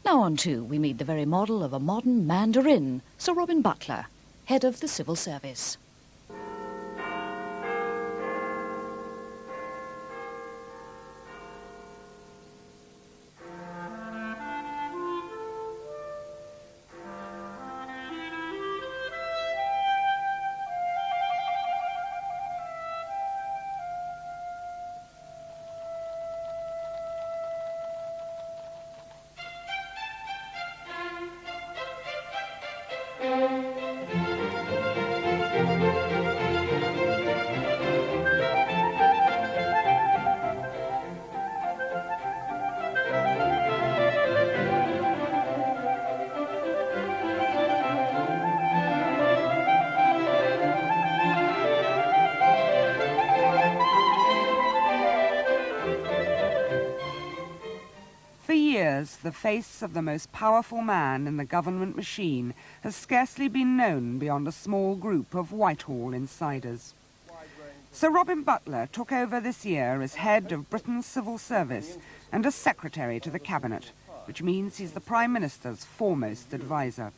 Now on to, we meet the very model of a modern Mandarin, Sir Robin Butler, head of the Civil Service. For years, the face of the most powerful man in the government machine has scarcely been known beyond a small group of Whitehall insiders. Sir Robin Butler took over this year as head of Britain's civil service and as secretary to the cabinet, which means he's the Prime Minister's foremost advisor.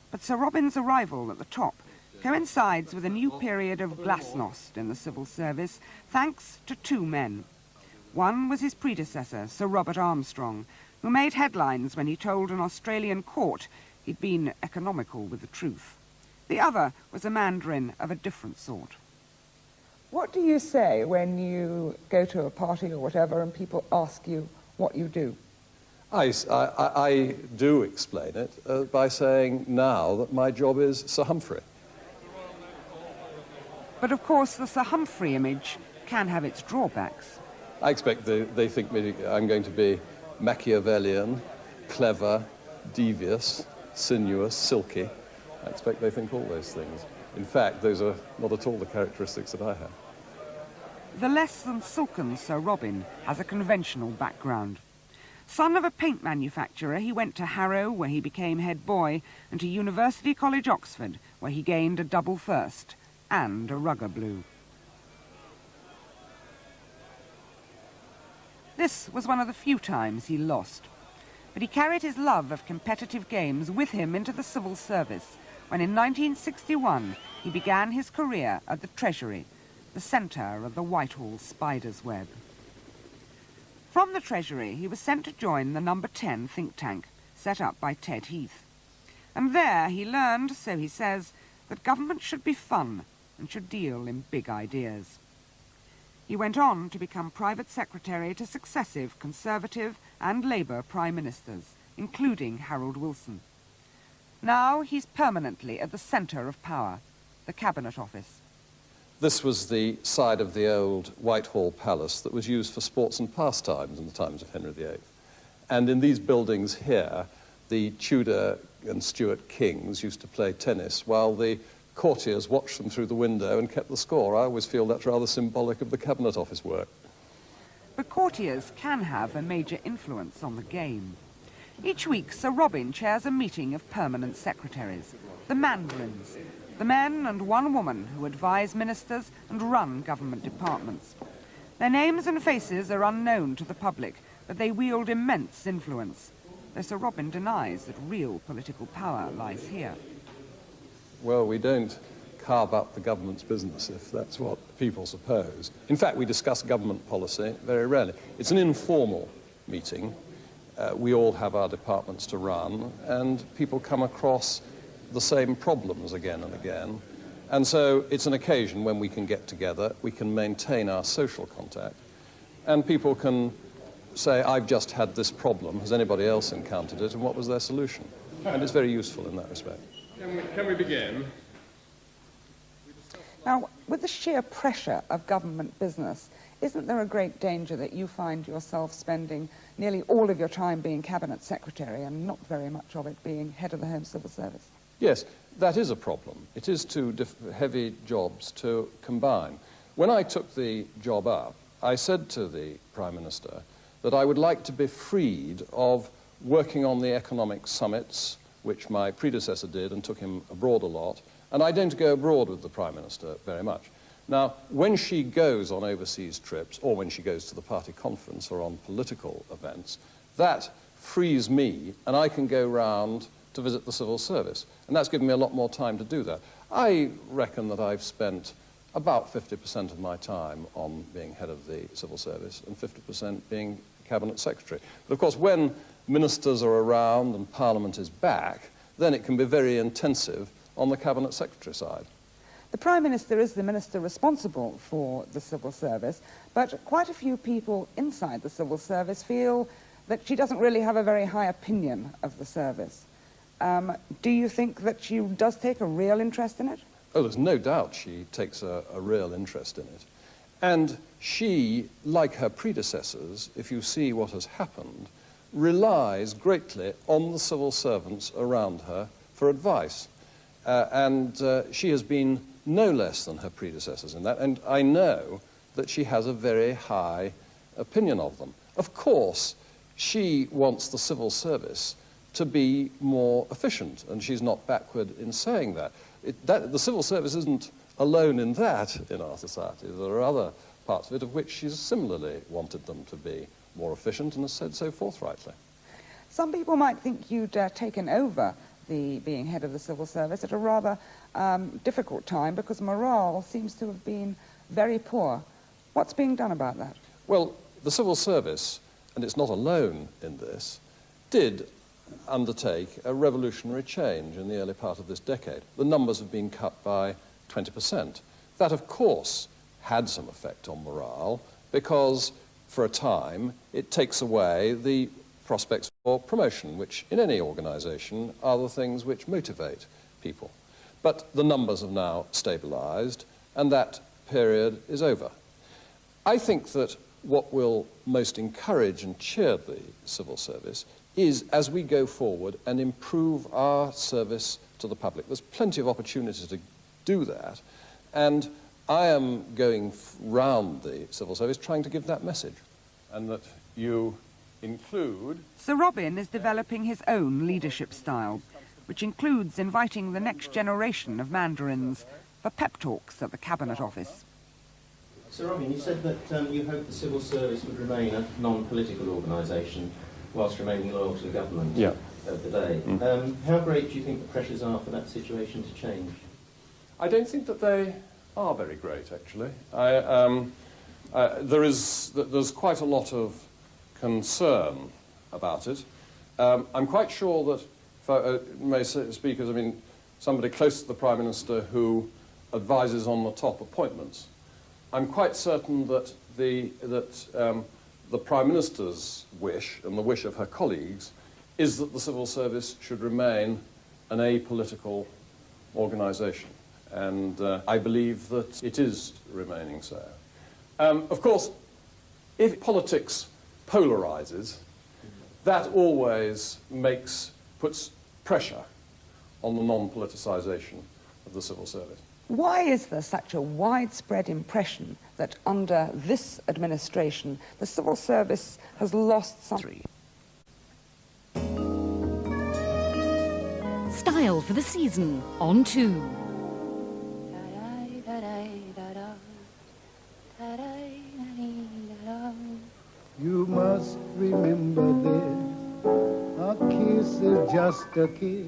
But Sir Robin's arrival at the top coincides with a new period of glasnost in the civil service, thanks to two men. One was his predecessor, Sir Robert Armstrong, who made headlines when he told an Australian court he'd been economical with the truth. The other was a Mandarin of a different sort. What do you say when you go to a party or whatever and people ask you what you do? I do explain it by saying now that my job is Sir Humphrey. But of course the Sir Humphrey image can have its drawbacks. I expect they think I'm going to be Machiavellian, clever, devious, sinuous, silky. I expect they think all those things. In fact, those are not at all the characteristics that I have. The less than silken Sir Robin has a conventional background. Son of a paint manufacturer, he went to Harrow, where he became head boy, and to University College, Oxford, where he gained a double first and a rugger blue. This was one of the few times he lost. But he carried his love of competitive games with him into the civil service when in 1961 he began his career at the Treasury, the centre of the Whitehall spider's web. From the Treasury he was sent to join the No. 10 think tank, set up by Ted Heath. And there he learned, so he says, that government should be fun and should deal in big ideas. He went on to become private secretary to successive Conservative and Labour Prime Ministers, including Harold Wilson. Now he's permanently at the centre of power, the Cabinet Office. This was the side of the old Whitehall Palace that was used for sports and pastimes in the times of Henry VIII. And in these buildings here, the Tudor and Stuart kings used to play tennis while the courtiers watched them through the window and kept the score. I always feel that's rather symbolic of the Cabinet Office work. But courtiers can have a major influence on the game. Each week, Sir Robin chairs a meeting of permanent secretaries, the Mandarins, the men and one woman who advise ministers and run government departments. Their names and faces are unknown to the public, but they wield immense influence, though Sir Robin denies that real political power lies here. Well, we don't carve up the government's business, if that's what people suppose. In fact, we discuss government policy very rarely. It's an informal meeting. We all have our departments to run, and people come across the same problems again and again. And so it's an occasion when we can get together, we can maintain our social contact, and people can say, I've just had this problem, has anybody else encountered it, and what was their solution? And it's very useful in that respect. Can we begin? Now, with the sheer pressure of government business, isn't there a great danger that you find yourself spending nearly all of your time being Cabinet Secretary and not very much of it being head of the Home Civil Service? Yes, that is a problem. It is two heavy jobs to combine. When I took the job up, I said to the Prime Minister that I would like to be freed of working on the economic summits, which my predecessor did and took him abroad a lot, and I don't go abroad with the Prime Minister very much. Now, when she goes on overseas trips, or when she goes to the party conference or on political events, that frees me, and I can go round to visit the civil service. And that's given me a lot more time to do that. I reckon that I've spent about 50% of my time on being head of the civil service and 50% being cabinet secretary. But of course, when ministers are around and Parliament is back, then it can be very intensive on the cabinet secretary side. The Prime Minister is the minister responsible for the civil service, but quite a few people inside the civil service feel that she doesn't really have a very high opinion of the service. Do you think that she does take a real interest in it? Oh, there's no doubt she takes a real interest in it. And she, like her predecessors, if you see what has happened, relies greatly on the civil servants around her for advice. She has been no less than her predecessors in that, and I know that she has a very high opinion of them. Of course, she wants the civil service to be more efficient, and she's not backward in saying that. The civil service isn't alone in that in our society. There are other parts of it of which she's similarly wanted them to be more efficient and has said so forthrightly. Some people might think you'd taken over the being head of the civil service at a rather difficult time because morale seems to have been very poor. What's being done about that? Well, the civil service, and it's not alone in this, did undertake a revolutionary change in the early part of this decade. The numbers have been cut by 20%. That, of course, had some effect on morale because, for a time, it takes away the prospects for promotion, which in any organisation are the things which motivate people. But the numbers have now stabilised, and that period is over. I think that what will most encourage and cheer the civil service is, as we go forward and improve our service to the public. There's plenty of opportunity to do that, and I am going round the civil service trying to give that message. And that you include... Sir Robin is developing his own leadership style, which includes inviting the next generation of Mandarins for pep talks at the Cabinet Office. Sir Robin, you said that you hoped the civil service would remain a non-political organisation whilst remaining loyal to the government of the day. How great do you think the pressures are for that situation to change? I don't think that they are very great, actually. There's quite a lot of concern about it. I'm quite sure that, if I may speak as, somebody close to the Prime Minister who advises on the top appointments, I'm quite certain that the Prime Minister's wish, and the wish of her colleagues, is that the civil service should remain an apolitical organisation. And I believe that it is remaining so. Of course, if politics polarises, that always puts pressure on the non-politicisation of the civil service. Why is there such a widespread impression that under this administration the civil service has lost something? Style for the season on 2. You must remember this, a kiss is just a kiss,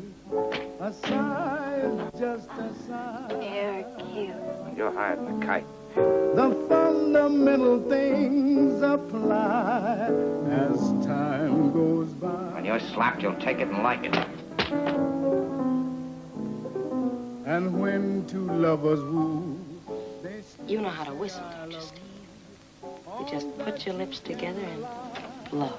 a sigh is just a sigh. You're cute. You're hiding the kite. The fundamental things apply as time goes by. When you're slapped, you'll take it and like it. And when two lovers woo, they You know how to whistle, don't you, Steve? You just put your lips together and blow.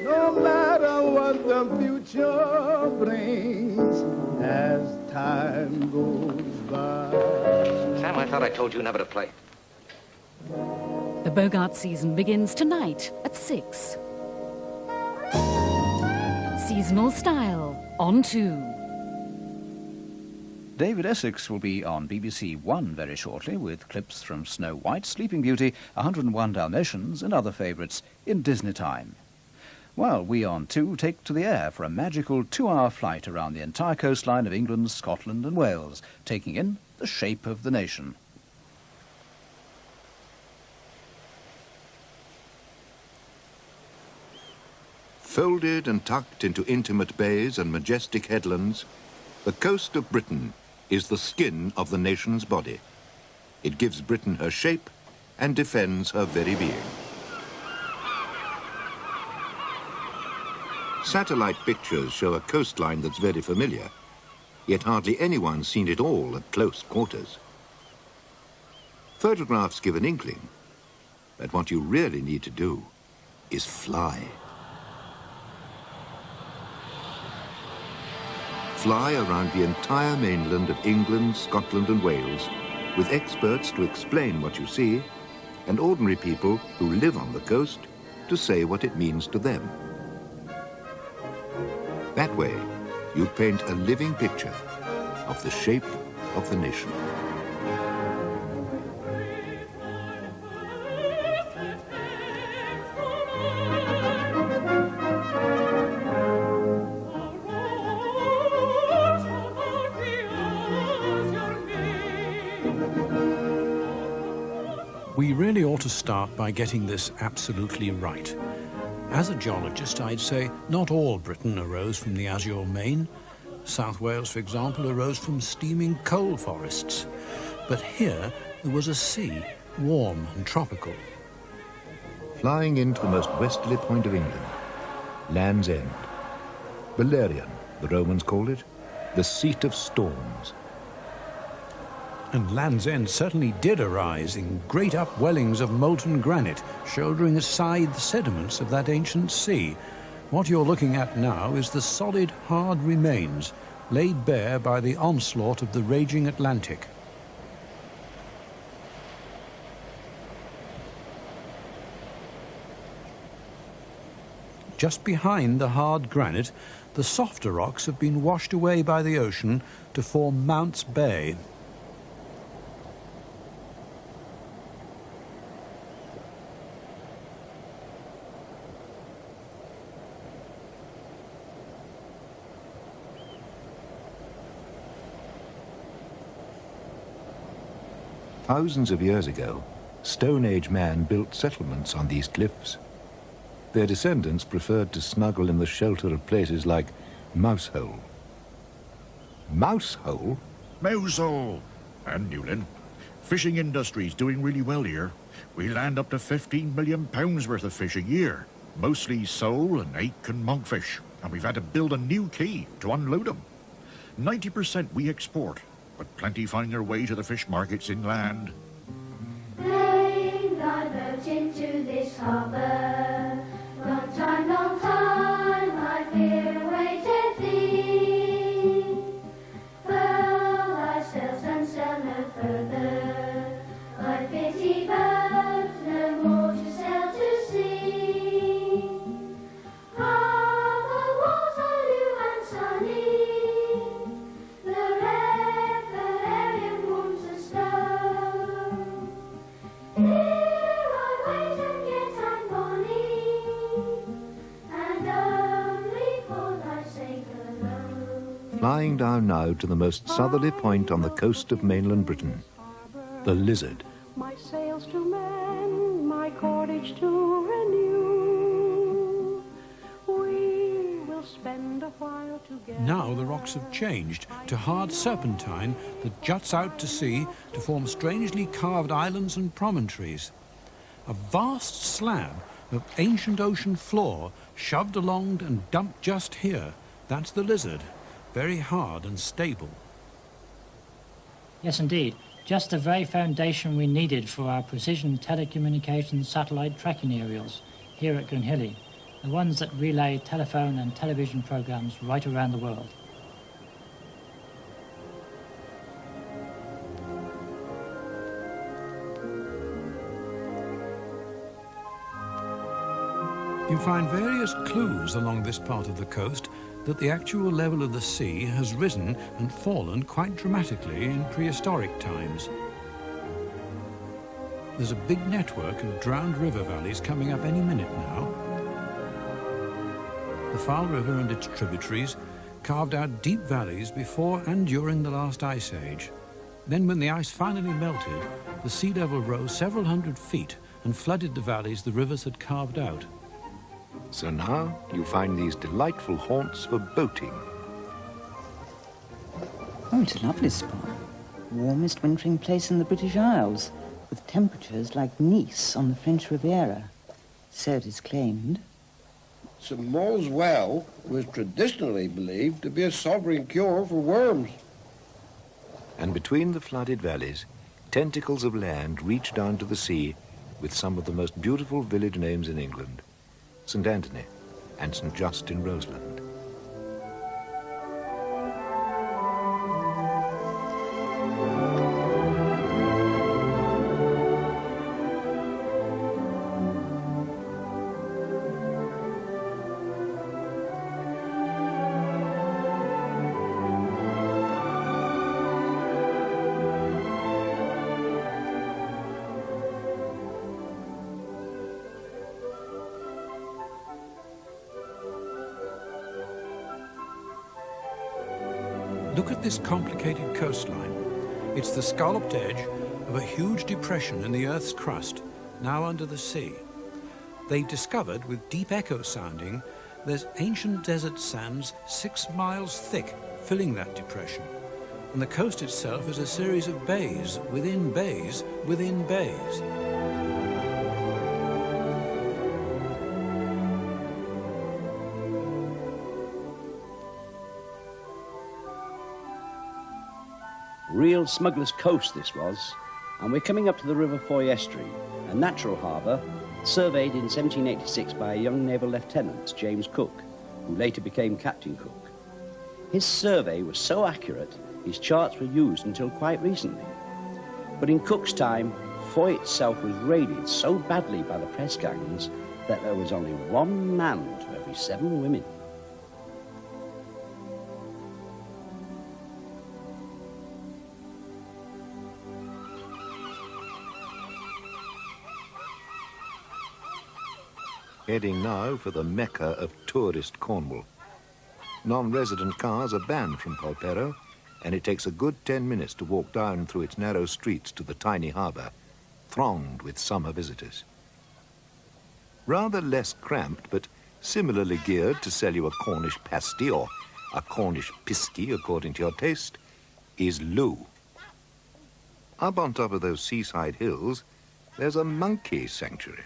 no matter what the future brings, as time goes by. Sam, I thought I told you never to play. The Bogart season begins tonight at 6. Seasonal Style on 2. David Essex will be on BBC One very shortly with clips from Snow White, Sleeping Beauty, 101 Dalmatians and other favourites in Disney time. While we on 2 take to the air for a magical 2-hour flight around the entire coastline of England, Scotland and Wales, taking in the shape of the nation. Folded and tucked into intimate bays and majestic headlands, the coast of Britain is the skin of the nation's body. It gives Britain her shape and defends her very being. Satellite pictures show a coastline that's very familiar, yet hardly anyone's seen it all at close quarters. Photographs give an inkling, but what you really need to do is fly. Fly around the entire mainland of England, Scotland and Wales with experts to explain what you see and ordinary people who live on the coast to say what it means to them. That way, you paint a living picture of the shape of the nation. We really ought to start by getting this absolutely right. As a geologist, I'd say not all Britain arose from the azure main. South Wales, for example, arose from steaming coal forests. But here, there was a sea, warm and tropical. Flying into the most westerly point of England, Land's End. Valerian, the Romans called it, the seat of storms. And Land's End certainly did arise in great upwellings of molten granite, shouldering aside the sediments of that ancient sea. What you're looking at now is the solid, hard remains laid bare by the onslaught of the raging Atlantic. Just behind the hard granite, the softer rocks have been washed away by the ocean to form Mounts Bay. Thousands of years ago, Stone Age man built settlements on these cliffs. Their descendants preferred to snuggle in the shelter of places like Mousehole. Mousehole? Mousehole! And Newlyn. Fishing industry's doing really well here. We land up to £15 million worth of fish a year. Mostly sole and hake and monkfish. And we've had to build a new quay to unload them. 90% we export, but plenty find their way to the fish markets inland. Bring thy boat into this harbour. Long time, my fear awaited thee. Furl thy sails and sail no further. Thy pretty boat no more to sail to sea. Harbour Waterloo and sunny, the red Valerian warms the snow. Here I wait and yet I'm bonny, and only for thy sake alone. Flying down now to the most southerly point on the coast of mainland Britain, the Lizard. My sails to mend, my cordage to renew. We will spend a while together. Now the rocks have changed to hard serpentine that juts out to sea to form strangely carved islands and promontories. A vast slab of ancient ocean floor shoved along and dumped just here. That's the Lizard, very hard and stable. Yes, indeed. Just the very foundation we needed for our precision telecommunications satellite tracking aerials here at Goonhilly, the ones that relay telephone and television programs right around the world. You find various clues along this part of the coast that the actual level of the sea has risen and fallen quite dramatically in prehistoric times. There's a big network of drowned river valleys coming up any minute now. The Fowle River and its tributaries carved out deep valleys before and during the last ice age. Then when the ice finally melted, the sea level rose several hundred feet and flooded the valleys the rivers had carved out. So now you find these delightful haunts for boating. Oh, it's a lovely spot. Warmest wintering place in the British Isles, with temperatures like Nice on the French Riviera. So it is claimed. St. Maul's Well was traditionally believed to be a sovereign cure for worms. And between the flooded valleys, tentacles of land reach down to the sea with some of the most beautiful village names in England, St. Anthony and St. Just in Roseland. Look at this complicated coastline. It's the scalloped edge of a huge depression in the Earth's crust, now under the sea. They've discovered, with deep echo sounding, there's ancient desert sands 6 miles thick filling that depression. And the coast itself is a series of bays within bays within bays. Real Smuggler's Coast this was, and we're coming up to the River Foy estuary, a natural harbour surveyed in 1786 by a young naval lieutenant, James Cook, who later became Captain Cook. His survey was so accurate, his charts were used until quite recently. But in Cook's time, Foy itself was raided so badly by the press gangs that there was only 1 man to every 7 women. Heading now for the mecca of tourist Cornwall. Non-resident cars are banned from Polperro, and it takes a good 10 minutes to walk down through its narrow streets to the tiny harbour, thronged with summer visitors. Rather less cramped, but similarly geared to sell you a Cornish pasty or a Cornish pisky, according to your taste, is Loo. Up on top of those seaside hills, there's a monkey sanctuary.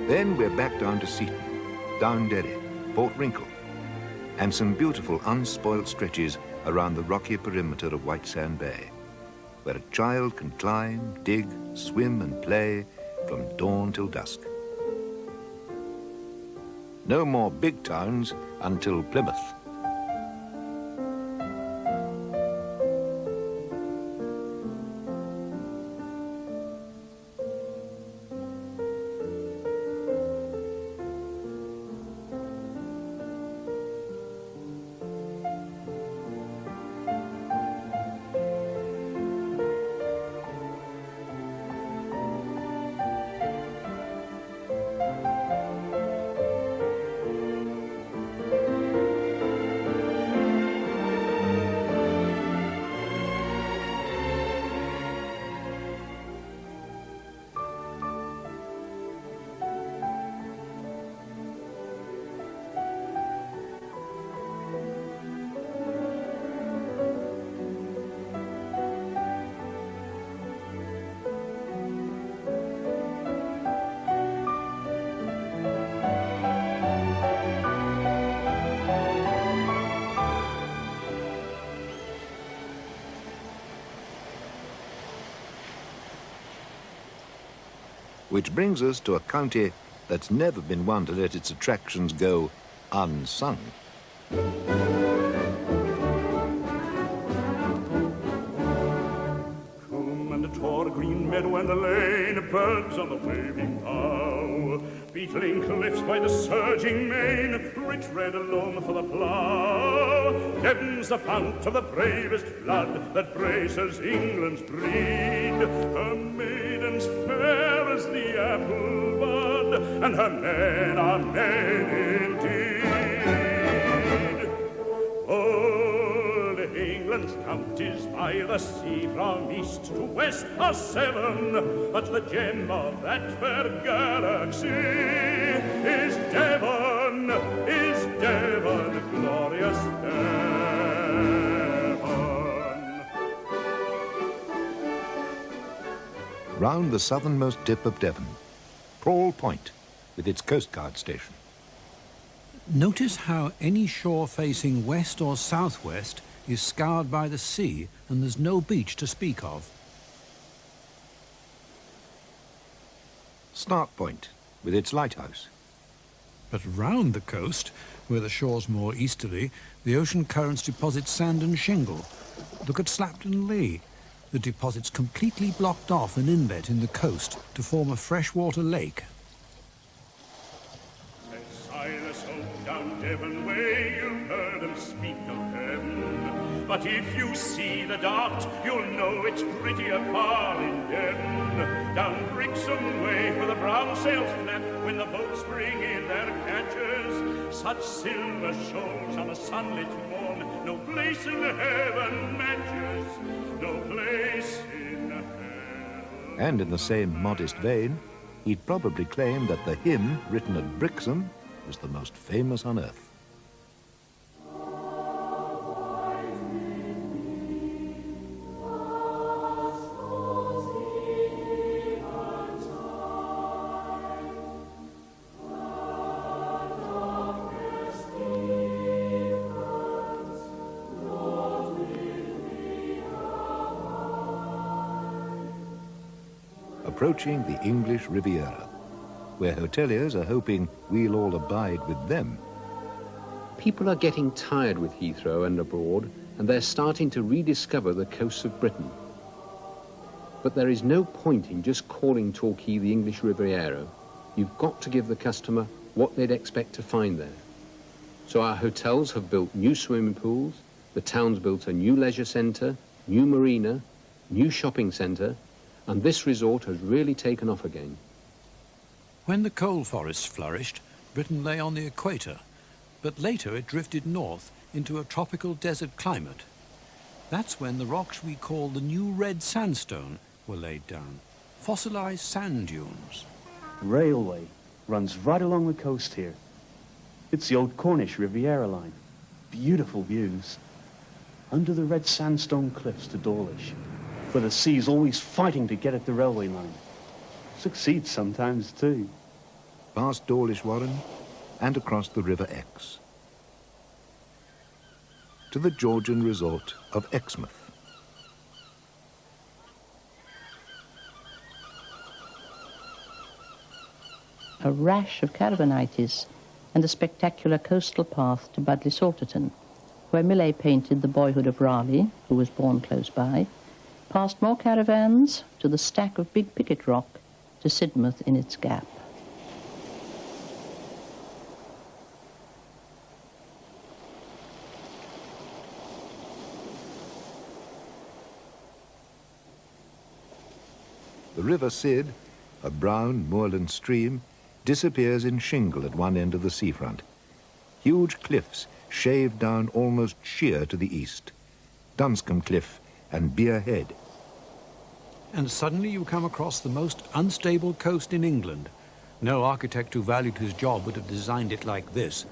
Then we're back down to Seaton, Downderry, Port Wrinkle, and some beautiful unspoilt stretches around the rocky perimeter of White Sand Bay, where a child can climb, dig, swim and play from dawn till dusk. No more big towns until Plymouth. Which brings us to a county that's never been one to let its attractions go unsung. Come and tour green meadow and the lane, birds on the waving bough, beetling cliffs by the surging main, rich red loam for the plough. Devon's the fount of the bravest blood that braces England's breed. Her maidens fair as the apple bud, and her men are men indeed. Old England's counties By the sea from east to west are 7, but the gem of that fair galaxy is Devon, glorious Devon. Round the southernmost tip of Devon, Prawl Point, with its Coast Guard station. Notice how any shore facing west or southwest is scoured by the sea and there's no beach to speak of. Start Point, with its lighthouse. But round the coast, where the shore's more easterly, the ocean currents deposit sand and shingle. Look at Slapton Lee. The deposit's completely blocked off an inlet in the coast to form a freshwater lake. Silas home down Devon way, you've heard them speak of heaven. But if you see the Dart, you'll know it's prettier far in Devon. Down Brixham way, where the brown sails flap when the boats bring in their catches. Such silver shoals on a sunlit morn, no place in heaven matches, no place in hell. And in the same modest vein, he'd probably claim that the hymn written at Brixham was the most famous on earth. Approaching the English Riviera, where hoteliers are hoping we'll all abide with them. People are getting tired with Heathrow and abroad, and they're starting to rediscover the coasts of Britain. But there is no point in just calling Torquay the English Riviera. You've got to give the customer what they'd expect to find there. So our hotels have built new swimming pools, the town's built a new leisure centre, new marina, new shopping centre, and this resort has really taken off again. When the coal forests flourished, Britain lay on the equator, but later it drifted north into a tropical desert climate. That's when the rocks we call the New Red Sandstone were laid down, fossilised sand dunes. Railway runs right along the coast here. It's the old Cornish Riviera line. Beautiful views. Under the red sandstone cliffs to Dawlish, where the sea's always fighting to get at the railway line. Succeeds sometimes too. Past Dawlish Warren and across the River Exe to the Georgian resort of Exmouth. A rash of caravanitis and a spectacular coastal path to Budley Salterton, where Millet painted The Boyhood of Raleigh, who was born close by, past more caravans to the stack of Big Picket Rock to Sidmouth in its gap. The River Sid, a brown moorland stream, disappears in shingle at one end of the seafront. Huge cliffs shave down almost sheer to the east. Dunscombe Cliff and Beer Head. And suddenly you come across the most unstable coast in England. No architect who valued his job would have designed it like this.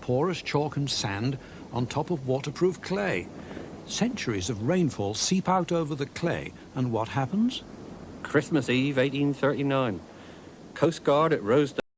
Porous chalk and sand on top of waterproof clay. Centuries of rainfall seep out over the clay, and what happens? Christmas Eve, 1839. Coast Guard at Rosedale